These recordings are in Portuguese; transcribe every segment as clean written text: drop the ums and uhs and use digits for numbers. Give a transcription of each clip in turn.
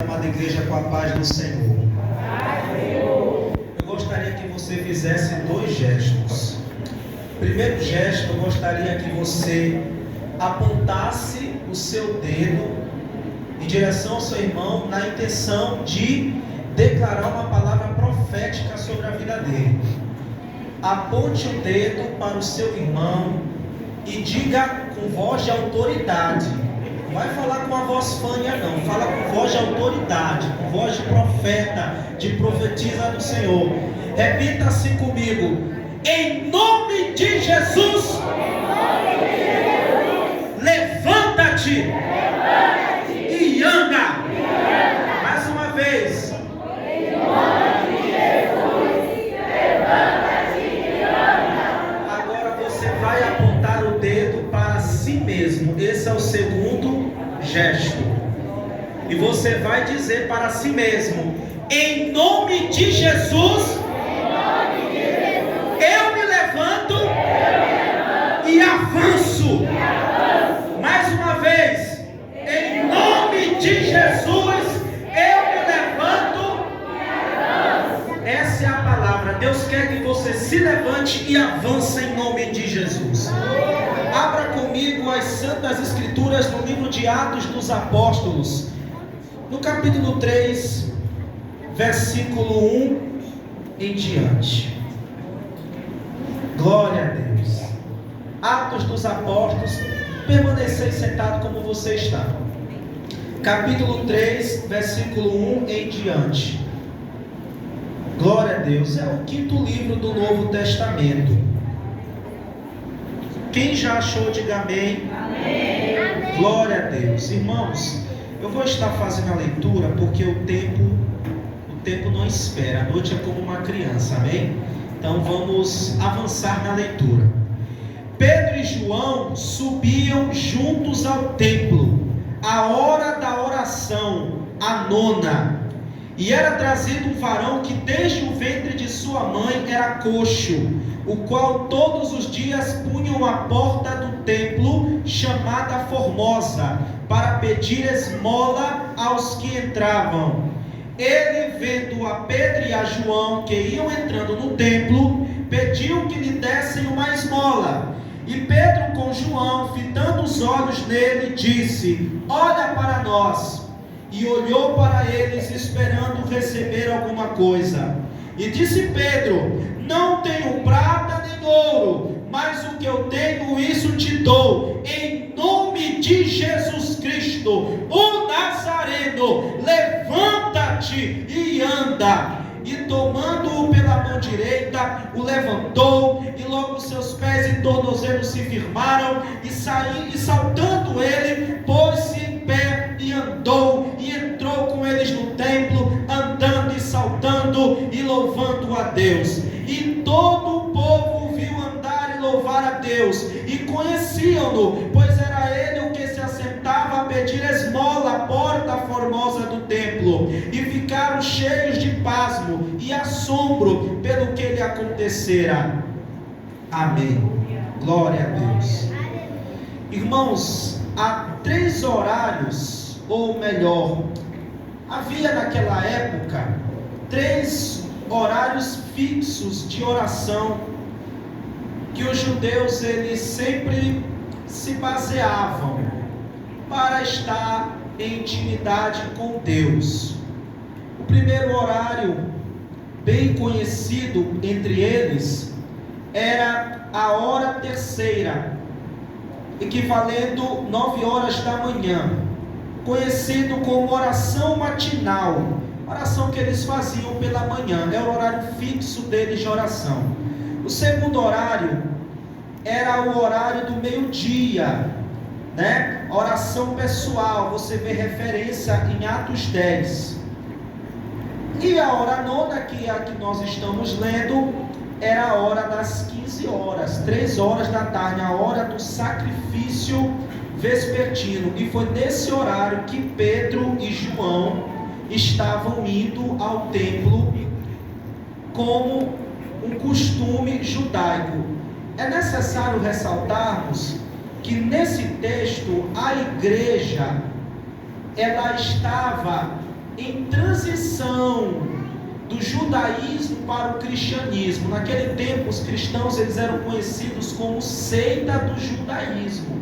Amada igreja, com a paz do Senhor. Eu gostaria que você fizesse dois gestos. Primeiro gesto, eu gostaria que você apontasse o seu dedo em direção ao seu irmão, na intenção de declarar uma palavra profética sobre a vida dele. Aponte o dedo para o seu irmão e diga com voz de autoridade. Não vai falar com a voz fânia não, fala com voz de autoridade, com voz de profeta, de profetisa do Senhor. Repita assim comigo: em nome de Jesus, levanta-te e anda. Mais uma vez. Em nome de Jesus, levanta-te e anda. Agora você vai apontar o dedo para si mesmo. Esse é o segundo gesto. E você vai dizer para si mesmo: em nome de Jesus, eu me levanto e avanço. Mais uma vez, em nome de Jesus, eu me levanto e avanço. Essa é a palavra. Deus quer que você se levante e avance em nome de Jesus. Abra comigo as Santas Escrituras no livro de Atos dos Apóstolos, no capítulo 3, versículo 1 em diante. Glória a Deus. Atos dos Apóstolos, permanecei sentado como você está. Capítulo 3, versículo 1 em diante. Glória a Deus. É o quinto livro do Novo Testamento. Quem já achou, diga amém. Amém. Glória a Deus. Irmãos, eu vou estar fazendo a leitura porque o tempo não espera. A noite é como uma criança, amém? Então vamos avançar na leitura. Pedro e João subiam juntos ao templo, à hora da oração, a nona. E era trazido um varão que desde o ventre de sua mãe era coxo, o qual todos os dias punham a porta do templo, chamada Formosa, para pedir esmola aos que entravam. Ele, vendo a Pedro e a João que iam entrando no templo, pediu que lhe dessem uma esmola. E Pedro, com João, fitando os olhos nele, disse: olha para nós. E olhou para eles, esperando receber alguma coisa. E disse Pedro: não tenho prata nem ouro, mas o que eu tenho, isso te dou. Em nome de Jesus Cristo, o Nazareno, levanta-te e anda. E tomando-o pela mão direita, o levantou, e logo seus pés e tornozelos se firmaram, e saltando ele, pôs-se em pé e andou, e entrou com eles no templo, andando e saltando e louvando a Deus. E todo o povo viu andar e louvar a Deus, e conheciam-no, pois era ele o que se assentava a pedir esmola à porta formosa do templo, e ficaram cheios de pasmo e assombro pelo que lhe acontecera. Amém. Glória a Deus. Irmãos, há 3 horários, ou melhor, havia naquela época 3 horários fixos de oração que os judeus eles sempre se baseavam para estar em intimidade com Deus. O primeiro horário, bem conhecido entre eles, era a hora terceira, equivalendo 9 horas da manhã, conhecido como oração matinal, oração que eles faziam pela manhã, é o horário fixo deles de oração. O segundo horário era o horário do meio-dia, né? Oração pessoal, você vê referência em Atos 10. E a hora nona, que é a que nós estamos lendo, era a hora das 15 horas, 3 horas da tarde, a hora do sacrifício vespertino. E foi nesse horário que Pedro e João estavam indo ao templo como um costume judaico. É necessário ressaltarmos que nesse texto a igreja ela estava em transição do judaísmo para o cristianismo. Naquele tempo, os cristãos eles eram conhecidos como seita do judaísmo.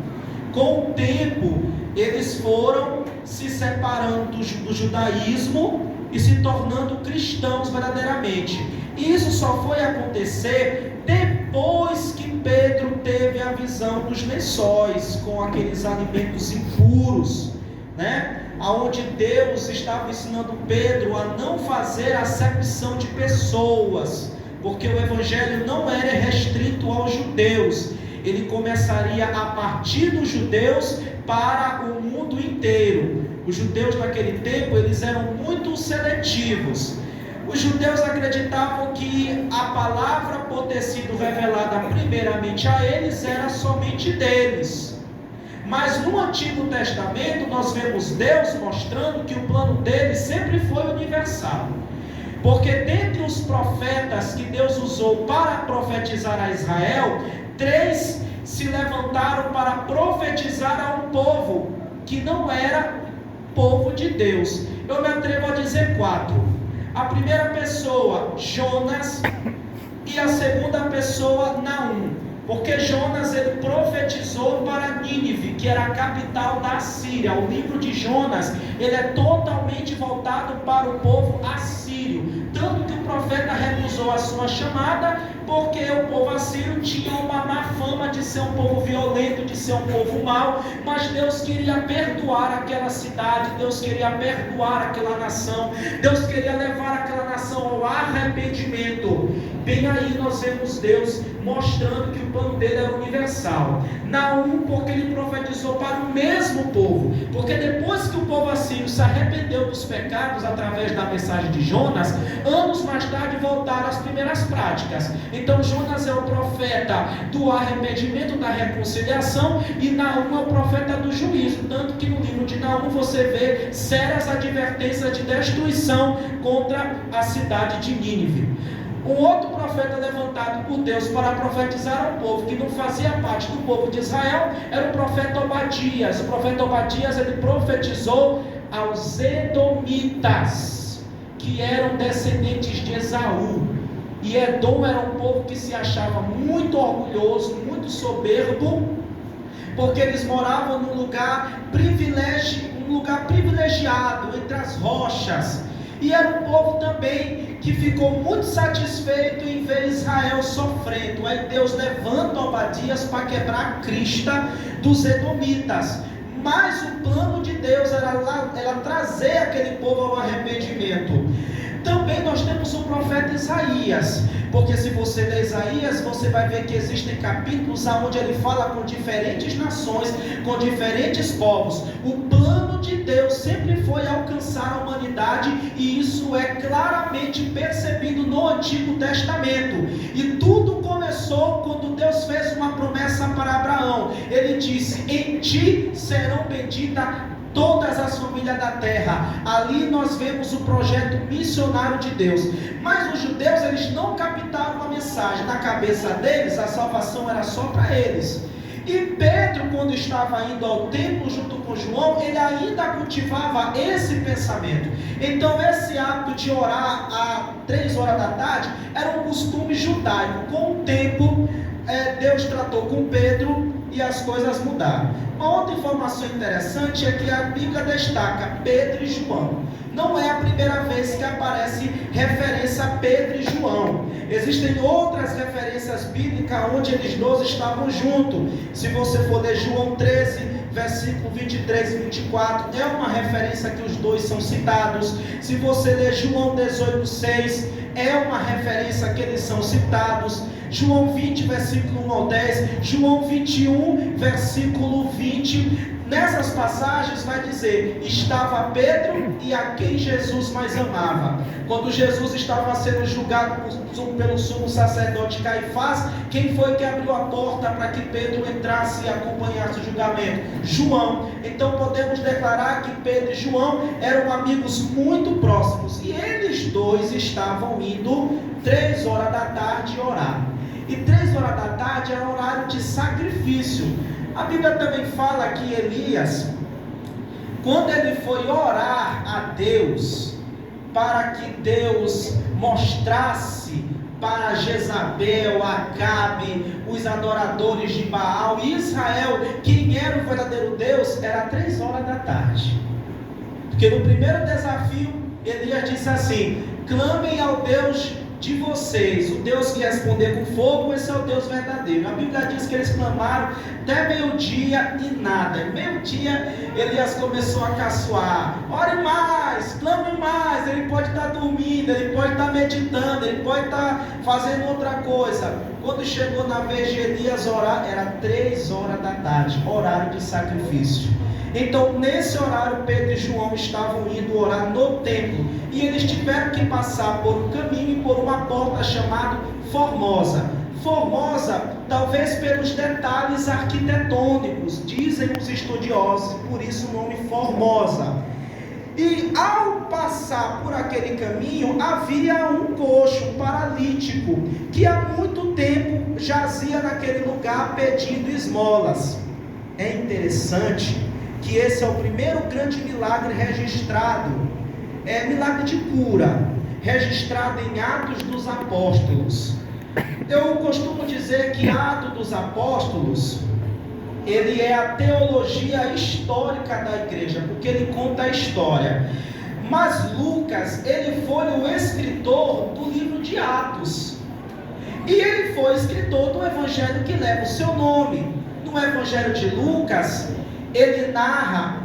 Com o tempo, eles foram se separando do judaísmo e se tornando cristãos verdadeiramente. E isso só foi acontecer depois que Pedro teve a visão dos lençóis com aqueles alimentos impuros, né? Onde Deus estava ensinando Pedro a não fazer acepção de pessoas, porque o evangelho não era restrito aos judeus. Ele começaria a partir dos judeus para o mundo inteiro. Os judeus naquele tempo, eles eram muito seletivos. Os judeus acreditavam que a palavra, por ter sido revelada primeiramente a eles, era somente deles. Mas no Antigo Testamento nós vemos Deus mostrando que o plano dele sempre foi universal. Porque dentre os profetas que Deus usou para profetizar a Israel, 3 se levantaram para profetizar a um povo que não era povo de Deus. Eu me atrevo a dizer 4. A primeira pessoa, Jonas, e a segunda pessoa, Naum. Porque Jonas ele profetizou para Nínive, que era a capital da Assíria. O livro de Jonas ele é totalmente voltado para o povo assírio. Tanto que o profeta recusou a sua chamada, porque o povo assírio tinha uma má fama de ser um povo violento, de ser um povo mau. Mas Deus queria perdoar aquela cidade, Deus queria perdoar aquela nação, Deus queria levar aquela nação ao arrependimento. Bem aí nós vemos Deus mostrando que o plano dele era universal. Naum, porque ele profetizou para o mesmo povo, porque depois que o povo assírio se arrependeu dos pecados através da mensagem de Jonas, anos mais tarde voltaram às primeiras práticas. Então Jonas é o profeta do arrependimento, da reconciliação, e Naum é o profeta do juízo. Tanto que no livro de Naum você vê sérias advertências de destruição contra a cidade de Nínive. Um outro profeta levantado por Deus para profetizar ao povo que não fazia parte do povo de Israel era o profeta Obadias. O profeta Obadias ele profetizou aos Edomitas, que eram descendentes de Esaú. E Edom era um povo que se achava muito orgulhoso, muito soberbo, porque eles moravam num lugar privilegiado entre as rochas. E era um povo também que ficou muito satisfeito em ver Israel sofrendo. Aí Deus levanta Obadias para quebrar a crista dos edomitas. Mas o plano de Deus era trazer aquele povo ao arrependimento. Também nós temos o profeta Isaías, porque se você ler Isaías, você vai ver que existem capítulos onde ele fala com diferentes nações, com diferentes povos. O plano de Deus sempre foi alcançar a humanidade, e isso é claramente percebido no Antigo Testamento. E tudo começou quando Deus fez uma promessa para Abraão. Ele disse: em ti serão benditas todas as famílias da terra. Ali nós vemos o projeto missionário de Deus. Mas os judeus eles não captaram a mensagem. Na cabeça deles a salvação era só para eles. E Pedro, quando estava indo ao templo junto com João, ele ainda cultivava esse pensamento. Então esse hábito de orar às 3 horas da tarde era um costume judaico. Com o tempo Deus tratou com Pedro e as coisas mudaram. Uma outra informação interessante é que a Bíblia destaca Pedro e João. Não é a primeira vez que aparece referência a Pedro e João. Existem outras referências bíblicas onde eles dois estavam juntos. Se você for ler João 13, versículo 23 e 24, é uma referência que os dois são citados. Se você ler João 18, 6, é uma referência que eles são citados. João 20, versículo 1 ao 10, João 21, versículo 20, nessas passagens vai dizer: estava Pedro e a quem Jesus mais amava. Quando Jesus estava sendo julgado pelo sumo sacerdote Caifás, quem foi que abriu a porta para que Pedro entrasse e acompanhasse o julgamento? João. Então podemos declarar que Pedro e João eram amigos muito próximos, e eles dois estavam indo 3 horas da tarde orar. E 3 horas da tarde era horário de sacrifício. A Bíblia também fala que Elias, quando ele foi orar a Deus, para que Deus mostrasse para Jezabel, Acabe, os adoradores de Baal e Israel quem era o verdadeiro Deus, era 3 horas da tarde. Porque no primeiro desafio, Elias disse assim: clamem ao Deus de vocês, o Deus que responder com fogo, esse é o Deus verdadeiro. A Bíblia diz que eles clamaram até meio-dia e nada. Meio-dia, Elias começou a caçoar: ore mais, clame mais. Ele pode estar dormindo, ele pode estar meditando, ele pode estar fazendo outra coisa. Quando chegou na vez de Elias orar, era 3 horas da tarde, horário de sacrifício. Então, nesse horário, Pedro e João estavam indo orar no templo, e eles tiveram que passar por um caminho e por uma porta chamada Formosa. Formosa, talvez pelos detalhes arquitetônicos, dizem os estudiosos, por isso o nome Formosa. E ao passar por aquele caminho, havia um coxo, um paralítico, que há muito tempo jazia naquele lugar pedindo esmolas. É interessante que esse é o primeiro grande milagre registrado, milagre de cura, registrado em Atos dos Apóstolos. Eu costumo dizer que Atos dos Apóstolos, ele é a teologia histórica da igreja, porque ele conta a história. Mas Lucas, ele foi o escritor do livro de Atos, e ele foi escritor do evangelho que leva o seu nome. No evangelho de Lucas, ele narra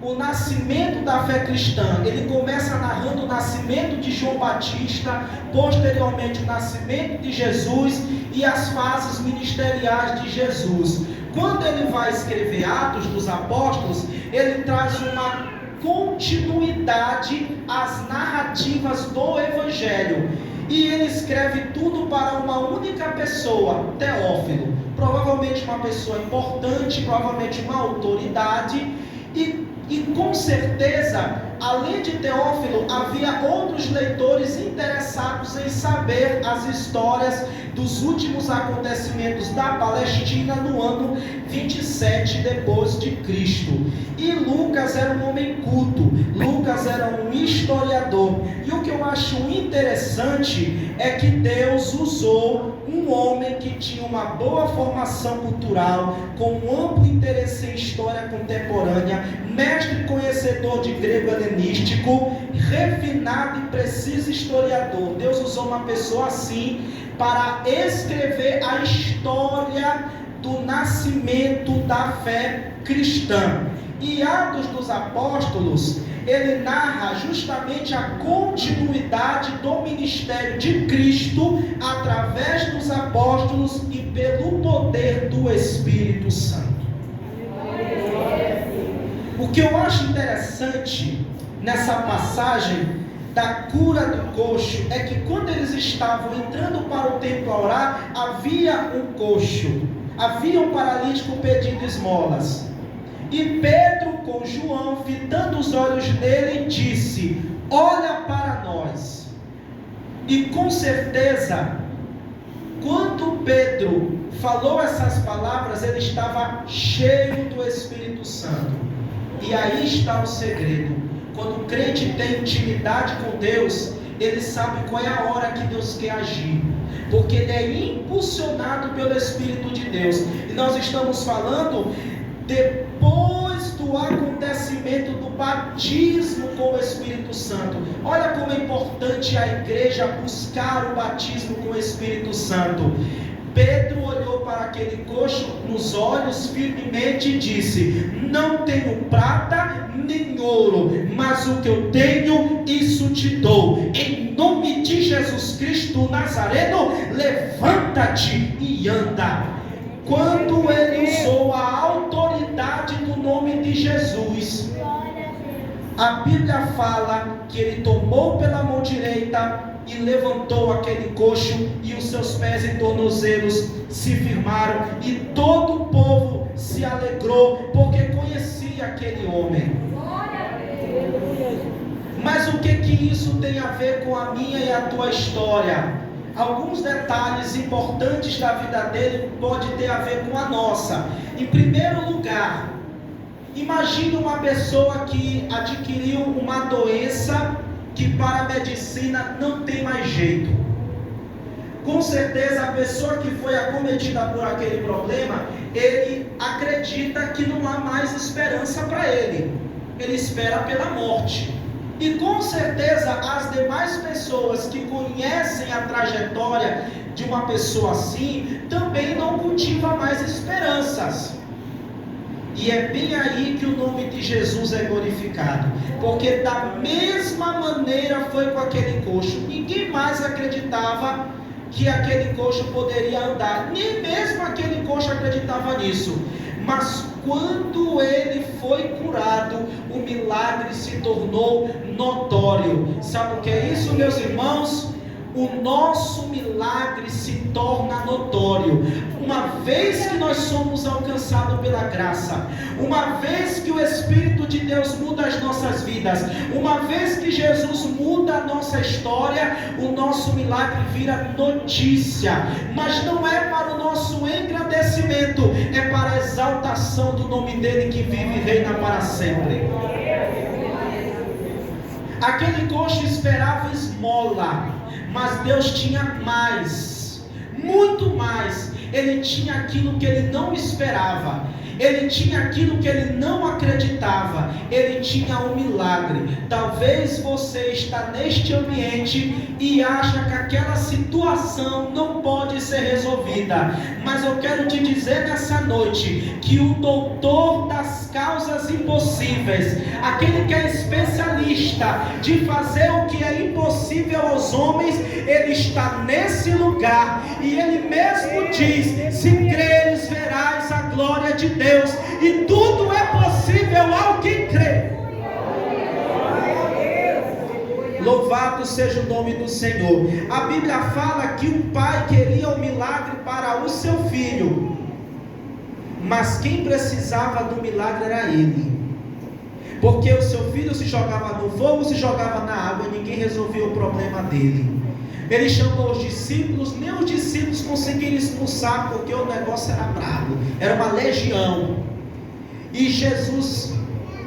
o nascimento da fé cristã. Ele começa narrando o nascimento de João Batista, posteriormente o nascimento de Jesus e as fases ministeriais de Jesus. Quando ele vai escrever Atos dos Apóstolos, ele traz uma continuidade às narrativas do Evangelho. E ele escreve tudo para uma única pessoa, Teófilo. Provavelmente uma pessoa importante, provavelmente uma autoridade. E com certeza, além de Teófilo, havia outros leitores interessados em saber as histórias dos últimos acontecimentos da Palestina no ano 27 depois de Cristo. E Lucas era um homem culto, Lucas era um historiador. E o que eu acho interessante é que Deus usou um homem que tinha uma boa formação cultural, com um amplo interesse em história contemporânea, mestre conhecedor de grego helenístico, refinado e preciso historiador. Deus usou uma pessoa assim para escrever a história do nascimento da fé cristã. E Atos dos Apóstolos, ele narra justamente a continuidade do ministério de Cristo através dos apóstolos e pelo poder do Espírito Santo. O que eu acho interessante nessa passagem da cura do coxo é que quando eles estavam entrando para o templo a orar, havia um coxo, havia um paralítico pedindo esmolas. E Pedro, com João, fitando os olhos nele, disse: olha para nós. E com certeza, quando Pedro falou essas palavras, ele estava cheio do Espírito Santo. E aí está o segredo. Quando o crente tem intimidade com Deus, ele sabe qual é a hora que Deus quer agir, porque ele é impulsionado pelo Espírito de Deus. E nós estamos falando depois do acontecimento do batismo com o Espírito Santo. Olha como é importante a igreja buscar o batismo com o Espírito Santo. Pedro olhou para aquele coxo nos olhos firmemente e disse: não tenho prata nem ouro, mas o que eu tenho, isso te dou. Em nome de Jesus Cristo Nazareno, levanta-te e anda. Quando ele usou a autoridade do nome de Jesus, a Bíblia fala que ele tomou pela mão direita e levantou aquele coxo, e os seus pés e tornozelos se firmaram, e todo o povo se alegrou, porque conhecia aquele homem. Mas o que isso tem a ver com a minha e a tua história? Alguns detalhes importantes da vida dele pode ter a ver com a nossa. Em primeiro lugar, Imagine uma pessoa que adquiriu uma doença que para a medicina não tem mais jeito. Com certeza a pessoa que foi acometida por aquele problema, ele acredita que não há mais esperança para ele. Ele espera pela morte. E com certeza as demais pessoas que conhecem a trajetória de uma pessoa assim, também não cultivam mais esperanças. E é bem aí que o nome de Jesus é glorificado, porque da mesma maneira foi com aquele coxo. Ninguém mais acreditava que aquele coxo poderia andar, nem mesmo aquele coxo acreditava nisso. Mas quando ele foi curado, o milagre se tornou notório. Sabe o que é isso, meus irmãos? O nosso milagre se torna notório. Uma vez que nós somos alcançados pela graça, uma vez que o Espírito de Deus muda as nossas vidas, uma vez que Jesus muda a nossa história, o nosso milagre vira notícia. Mas não é para o nosso engrandecimento, é para a exaltação do nome dele que vive e reina para sempre. Aquele coxo esperava esmola, mas Deus tinha mais, muito mais. Ele tinha aquilo que ele não esperava, ele tinha aquilo que ele não acreditava, ele tinha um milagre. Talvez você está neste ambiente e acha que aquela situação não pode ser resolvida, mas eu quero te dizer nessa noite que o doutor das causas impossíveis, aquele que é especialista de fazer o que é impossível aos homens, ele está nesse lugar e ele mesmo diz: se creres verás a glória de Deus, e tudo é possível ao que crê. Louvado seja o nome do Senhor. A Bíblia fala que um pai queria um milagre para o seu filho, mas quem precisava do milagre era ele, porque o seu filho se jogava no fogo, se jogava na água e ninguém resolvia o problema dele. Ele chamou os discípulos, nem os discípulos conseguiram expulsar, porque o negócio era bravo, era uma legião. E Jesus,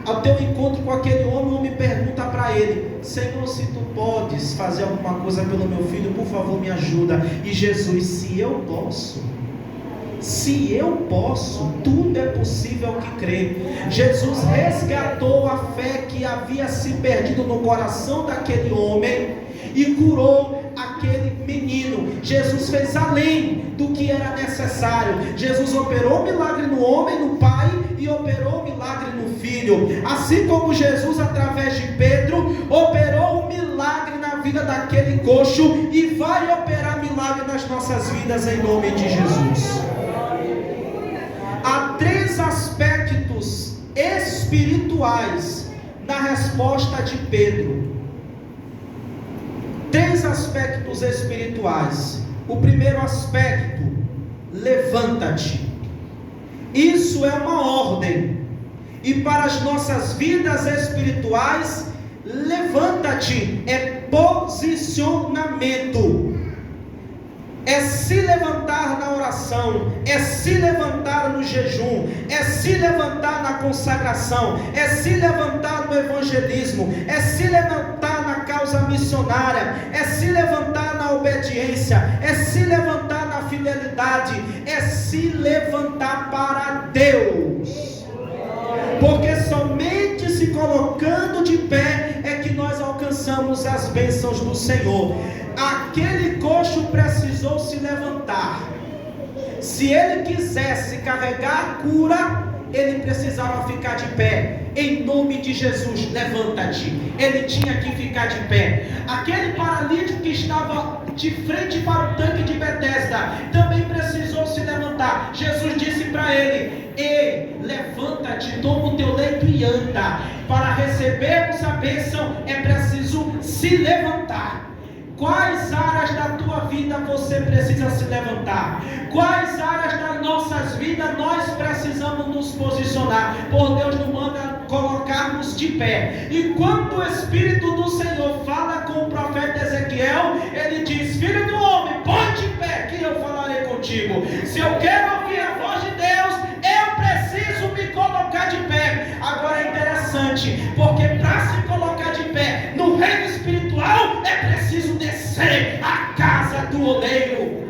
ao teu encontro com aquele homem, o homem pergunta para ele: Senhor, se tu podes fazer alguma coisa pelo meu filho, por favor me ajuda. E Jesus: se eu posso, tudo é possível ao que crê. Jesus resgatou a fé que havia se perdido no coração daquele homem e curou aquele menino. Jesus fez além do que era necessário. Jesus operou o milagre no homem, no pai, e operou o milagre no filho. Assim como Jesus, através de Pedro, operou o milagre na vida daquele coxo, e vai operar milagre nas nossas vidas em nome de Jesus. Há 3 aspectos espirituais na resposta de Pedro. 3 aspectos espirituais. O primeiro aspecto: levanta-te. Isso é uma ordem. E para as nossas vidas espirituais, levanta-te é posicionamento. É se levantar na oração, é se levantar no jejum, é se levantar na consagração, é se levantar no evangelismo, é se levantar na causa missionária, é se levantar na obediência, é se levantar na fidelidade, é se levantar para Deus. Porque somente se colocando de pé é que nós alcançamos as bênçãos do Senhor. Aquele coxo precisou se levantar. Se ele quisesse carregar a cura, ele precisava ficar de pé. Em nome de Jesus, levanta-te. Ele tinha que ficar de pé. Aquele paralítico que estava de frente para o tanque de Betesda também precisou se levantar. Jesus disse para ele: ei, levanta-te, toma o teu leito e anda. Para recebermos a bênção é preciso se levantar. Quais áreas da tua vida você precisa se levantar? Quais áreas das nossas vidas nós precisamos nos posicionar? Por Deus nos manda colocarmos de pé. E quando o Espírito do Senhor fala com o profeta Ezequiel, ele diz: filho do homem, põe de pé que eu falarei contigo. Se eu quero ouvir a voz de Deus, eu preciso me colocar de pé. A espiritual, é preciso descer à casa do oleiro.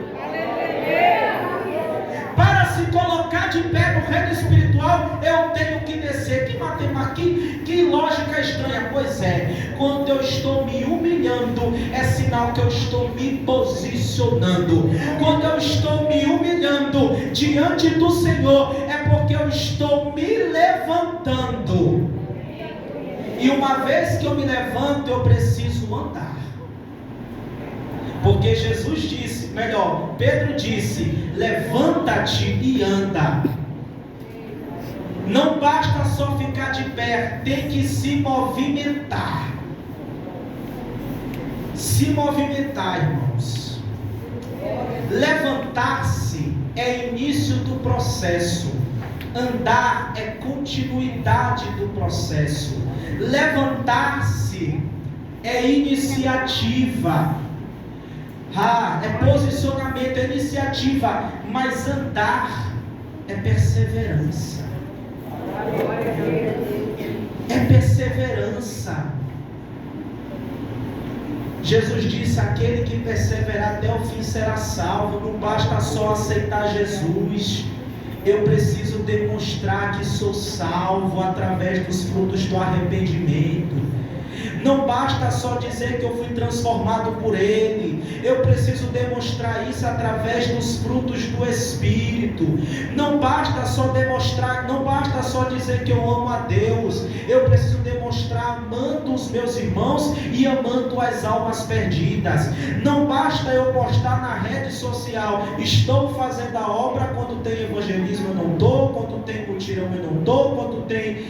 Para se colocar de pé no reino espiritual, eu tenho que descer. Que matemática, que lógica estranha. Pois é, quando eu estou me humilhando, é sinal que eu estou me posicionando. Quando eu estou me humilhando diante do Senhor, é porque eu estou me levantando. E uma vez que eu me levanto, eu preciso andar. Porque Jesus disse, melhor, Pedro disse: levanta-te e anda. Não basta só ficar de pé, tem que se movimentar. Se movimentar, irmãos. Levantar-se é início do processo. Andar é continuidade do processo. Levantar-se é iniciativa. É posicionamento, é iniciativa. Mas andar é perseverança. É perseverança. Jesus disse: aquele que perseverar até o fim será salvo. Não basta só aceitar Jesus. Eu preciso demonstrar que sou salvo através dos frutos do arrependimento. Não basta só dizer que eu fui transformado por Ele. Eu preciso demonstrar isso através dos frutos do Espírito. Não basta só demonstrar, não basta só dizer que eu amo a Deus. Eu preciso demonstrar amando os meus irmãos e amando as almas perdidas. Não basta eu postar na rede social: estou fazendo a obra. Quando tem evangelismo eu não estou, quando tem mutirão eu não estou, quando tem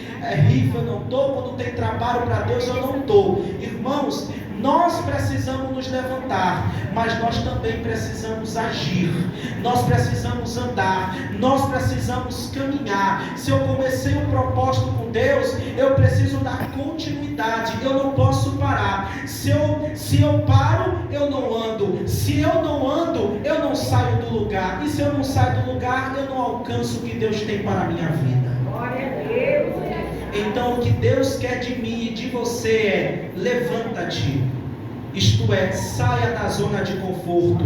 rifa eu não estou, quando tem trabalho para Deus eu não estou. Irmãos, nós precisamos nos levantar, mas nós também precisamos agir, nós precisamos andar, nós precisamos caminhar. Se eu comecei um propósito com Deus, eu preciso dar continuidade, eu não posso parar. Se eu paro, eu não ando. Se eu não ando, eu não saio do lugar. E se eu não saio do lugar, eu não alcanço o que Deus tem para a minha vida. Glória a Deus. Então o que Deus quer de mim e de você é: levanta-te, isto é, saia da zona de conforto.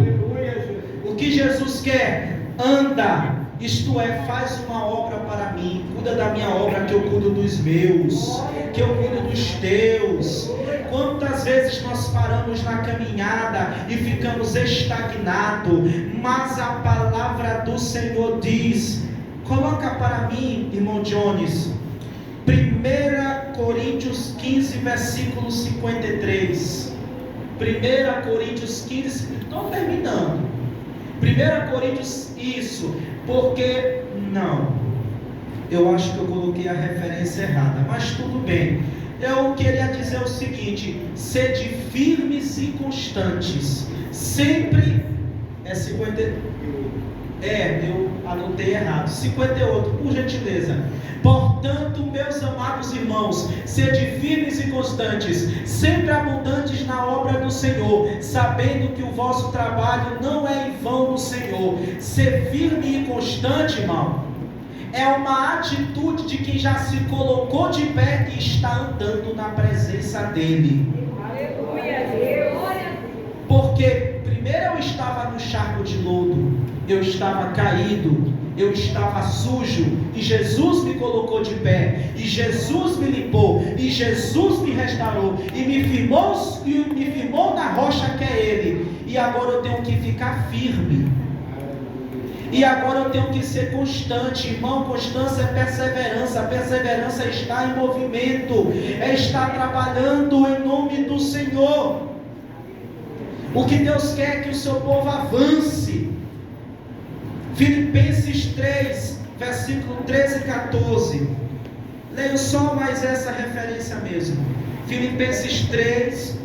O que Jesus quer? Anda, isto é, faz uma obra para mim, cuida da minha obra, que eu cuido dos meus, que eu cuido dos teus. Quantas vezes nós paramos na caminhada e ficamos estagnados, mas a palavra do Senhor diz, coloca para mim, irmão Jones, 1 Coríntios 15, versículo 53. 1 Coríntios 15, estou terminando. 1 Coríntios, isso, porque não, eu acho que eu coloquei a referência errada, mas tudo bem. Eu queria dizer o seguinte: sede firmes e constantes, sempre, 50, eu anotei errado, 58, por gentileza. Portanto, meus amados irmãos, sede firmes e constantes, sempre abundantes na obra do Senhor, sabendo que o vosso trabalho não é em vão no Senhor. Ser firme e constante, irmão, é uma atitude de quem já se colocou de pé e está andando na presença dEle. Porque primeiro eu estava no charco de lodo, eu estava caído, eu estava sujo, e Jesus me colocou de pé, e Jesus me limpou, e Jesus me restaurou, e me firmou na rocha que é Ele. E agora eu tenho que ficar firme. E agora eu tenho que ser constante, irmão. Constância é perseverança. Perseverança é estar em movimento, é estar trabalhando em nome do Senhor. O que Deus quer é que o seu povo avance. Filipenses 3, versículo 13 e 14. Leio só mais essa referência mesmo. Filipenses 3,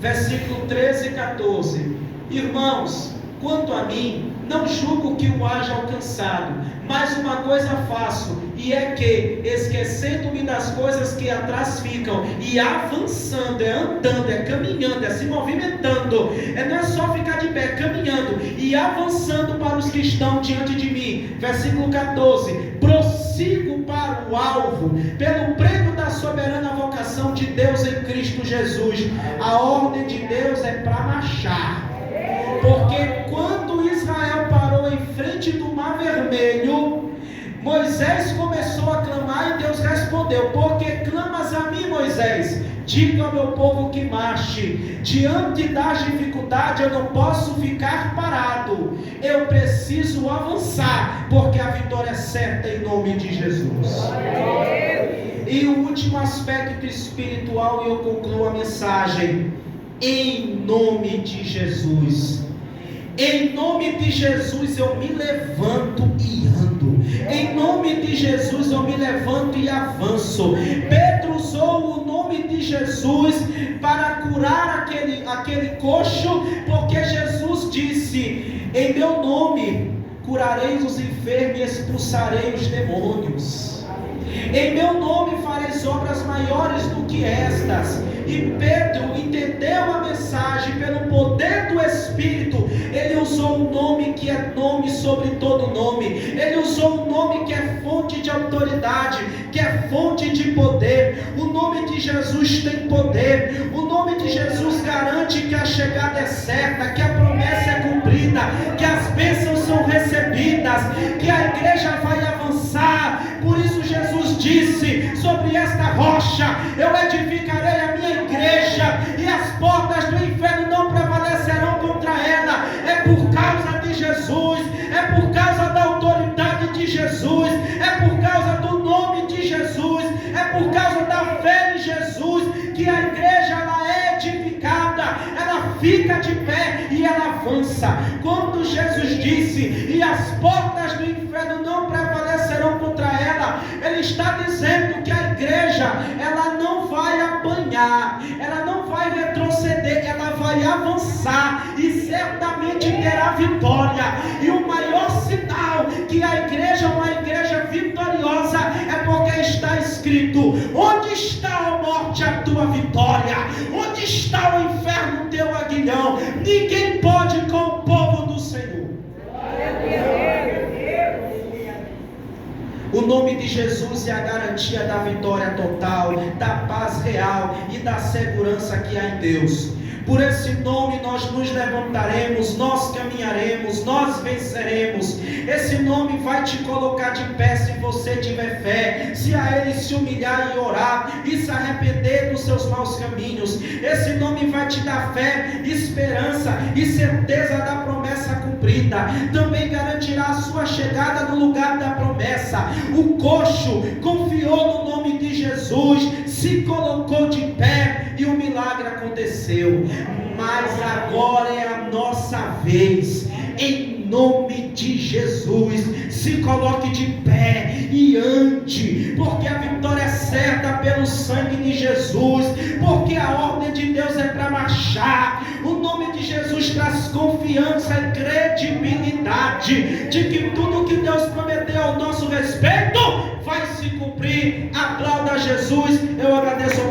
versículo 13 e 14. Irmãos, quanto a mim, não julgo que o haja alcançado, mas uma coisa faço, e é que, esquecendo-me das coisas que atrás ficam, e avançando, é andando, é caminhando, é se movimentando, não é só ficar de pé, caminhando, e avançando para os que estão diante de mim. Versículo 14, prossigo para o alvo, pelo prêmio da soberana vocação de Deus em Cristo Jesus. A ordem de Deus é para marchar. Porque quando Israel parou em frente do Mar Vermelho, Moisés começou a clamar e Deus respondeu: porque clamas a mim, Moisés? Diga ao meu povo que marche. Diante das dificuldades eu não posso ficar parado, eu preciso avançar, porque a vitória é certa em nome de Jesus. E o último aspecto espiritual, e eu concluo a mensagem: em nome de Jesus. Em nome de Jesus eu me levanto e ando. Em nome de Jesus eu me levanto e avanço. Pedro usou o nome de Jesus para curar aquele coxo, porque Jesus disse: em meu nome curareis os enfermos e expulsarei os demônios. Em meu nome fareis obras maiores do que estas. E Pedro entendeu a mensagem pelo poder do Espírito. Ele usou um nome que é nome sobre todo nome. Ele usou um nome que é fonte de autoridade, que é fonte de poder. O nome de Jesus tem poder. O nome de Jesus garante que a chegada é certa, que a promessa é cumprida, que as bênçãos são recebidas, que a igreja vai avançar. Por isso Jesus disse: sobre esta rocha eu edificarei a minha igreja, e as portas do inferno não prevalecerão contra ela. É por causa de Jesus, é por causa da autoridade de Jesus, é por causa do nome de Jesus, é por causa da fé em Jesus, que a igreja ela é edificada, ela fica de pé e ela avança. Quando Jesus disse: e as portas do inferno não prevalecerão contra ela, ele está dizendo que a igreja ela não vai apanhar, ela não vai retroceder, ela vai avançar e certamente terá vitória. E o maior sinal que a igreja é uma igreja vitoriosa é porque está escrito: onde está a morte, a tua vitória? Onde está o inferno, o teu aguilhão? Ninguém pode com o povo do Senhor. O nome de Jesus é a garantia da vitória total, da paz real e da segurança que há em Deus. Por esse nome nós nos levantaremos, nós caminharemos, nós venceremos. Esse nome vai te colocar de pé se você tiver fé, se a Ele se humilhar e orar e se arrepender dos seus maus caminhos. Esse nome vai te dar fé, esperança e certeza da promessa cumprida. Também garantirá a sua chegada no lugar da promessa. O coxo confiou no nome de Jesus, se colocou de pé e o milagre aconteceu. Mas agora é a nossa vez. Em nome de Jesus, se coloque de pé e ande, porque a vitória é certa pelo sangue de Jesus, porque a ordem de Deus é para marchar. O nome de Jesus traz confiança e credibilidade de que tudo que Deus prometeu ao nosso respeito vai se cumprir. Aplauda Jesus. Eu agradeço ao